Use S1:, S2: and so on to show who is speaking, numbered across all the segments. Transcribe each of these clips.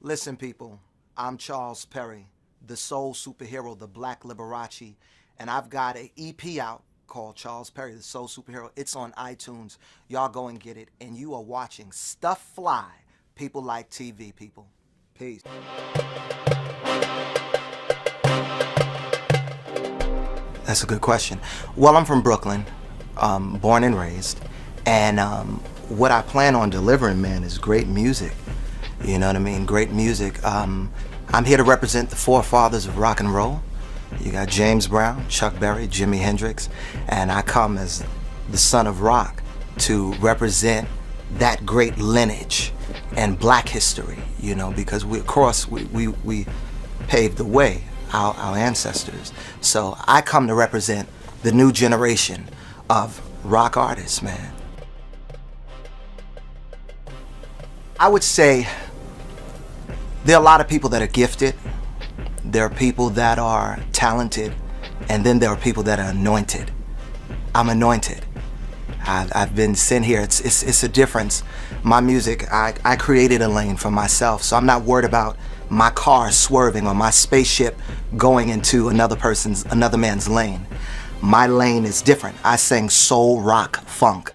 S1: Listen, people, I'm Charles Perry, the soul superhero, the Black Liberace, and I've got an EP out called Charles Perry, the Soul Superhero. It's on iTunes. Y'all go and get it. And you are watching Stuff Fly, People Like TV, people. Peace. That's a good question. Well, I'm from Brooklyn, born and raised, and what I plan on delivering, man, is great music. You know what I mean? Great music. I'm here to represent the forefathers of rock and roll. You got James Brown, Chuck Berry, Jimi Hendrix, and I come as the son of rock to represent that great lineage and black history, you know, because we paved the way, our ancestors. So I come to represent the new generation of rock artists, man. I would say there are a lot of people that are gifted, there are people that are talented, and then there are people that are anointed. I'm anointed. I've been sent here. It's a difference. My music, I created a lane for myself, so I'm not worried about my car swerving or my spaceship going into another man's lane. My lane is different. I sing soul, rock, funk.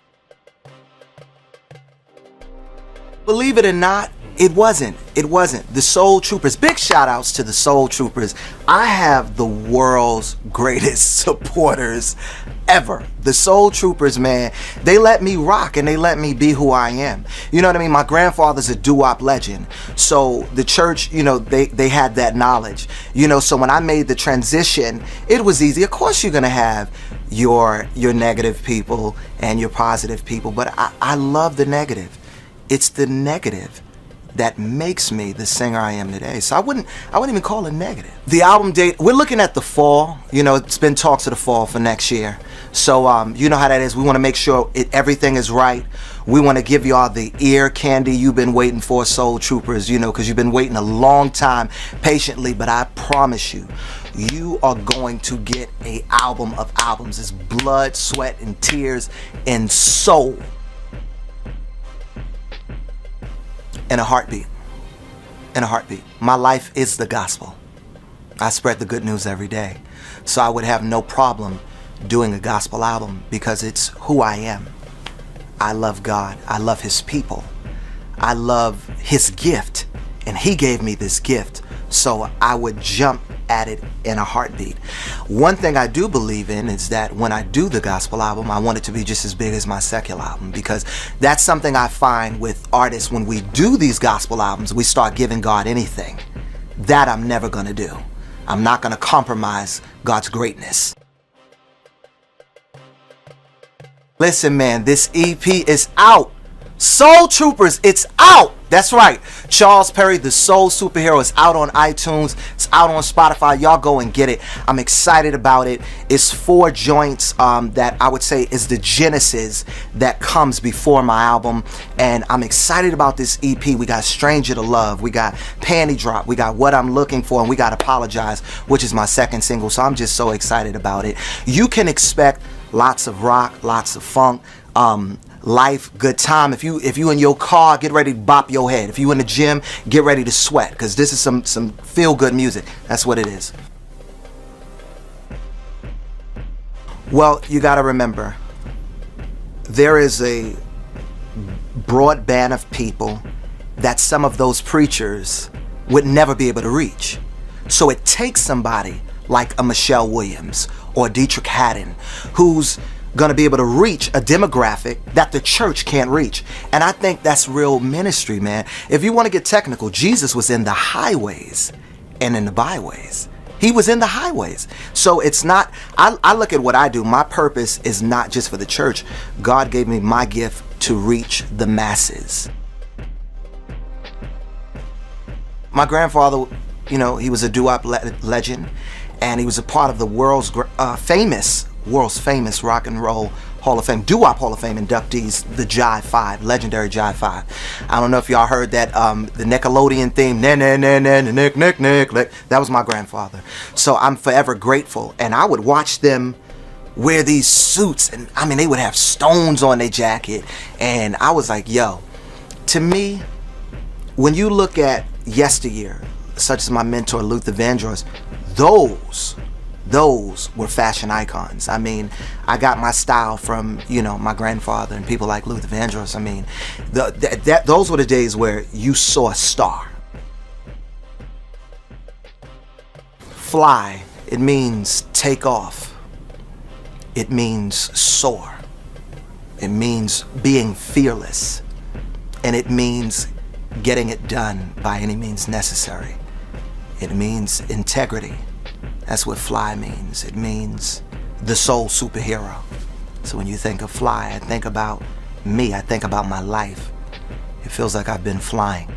S1: Believe it or not, it wasn't. The Soul Troopers, big shout outs to the Soul Troopers. I have the world's greatest supporters ever. The Soul Troopers, man, they let me rock and they let me be who I am. You know what I mean? My grandfather's a doo-wop legend. So the church, you know, they had that knowledge. You know, so when I made the transition, it was easy. Of course you're gonna have your negative people and your positive people, but I love the negative. It's the negative that makes me the singer I am today. So I wouldn't even call it negative. The album date, we're looking at the fall. You know, it's been talks of the fall for next year. So you know how that is. We want to make sure everything is right. We want to give y'all the ear candy you've been waiting for, Soul Troopers, you know, because you've been waiting a long time patiently, but I promise you, you are going to get an album of albums. It's blood, sweat, and tears and soul. In a heartbeat. In a heartbeat. My life is the gospel. I spread the good news every day. So I would have no problem doing a gospel album because it's who I am. I love God. I love His people. I love His gift. And He gave me this gift. So I would jump at it in a heartbeat. One thing I do believe in is that when I do the gospel album, I want it to be just as big as my secular album, because that's something I find with artists. When we do these gospel albums, we start giving God anything. That I'm never gonna do. I'm not gonna compromise God's greatness. Listen, man, this EP is out. Soul Troopers, it's out. That's right. Charles Perry, the Soul Superhero, is out on iTunes. It's out on Spotify. Y'all go and get it. I'm excited about it. It's 4 joints that I would say is the genesis that comes before my album. And I'm excited about this EP. We got Stranger to Love. We got Panty Drop. We got What I'm Looking For. And we got Apologize, which is my second single. So I'm just so excited about it. You can expect lots of rock, lots of funk. Life, good time. If you in your car, get ready to bop your head. If you in the gym, get ready to sweat, because this is some feel-good music. That's what it is. Well, you got to remember, there is a broad band of people that some of those preachers would never be able to reach. So it takes somebody like a Michelle Williams or Dietrich Haddon, who's going to be able to reach a demographic that the church can't reach. And I think that's real ministry, man. If you want to get technical, Jesus was in the highways and in the byways. He was in the highways. So it's not, I look at what I do. My purpose is not just for the church. God gave me my gift to reach the masses. My grandfather, you know, he was a doo-wop legend, and he was a part of the world's famous rock and roll Hall of Fame, doo-wop Hall of Fame inductees, the Jive 5, legendary Jive 5. I don't know if y'all heard that, the Nickelodeon theme, nick, that was my grandfather. So I'm forever grateful, and I would watch them wear these suits, and I mean, they would have stones on their jacket, and I was like, yo, to me, when you look at, yesteryear, such as my mentor Luther Vandross, those were fashion icons. I mean, I got my style from, you know, my grandfather and people like Luther Vandross. I mean, those were the days where you saw a star. Fly, it means take off. It means soar. It means being fearless. And it means getting it done by any means necessary. It means integrity. That's what fly means. It means the soul superhero. So when you think of fly, I think about me. I think about my life. It feels like I've been flying.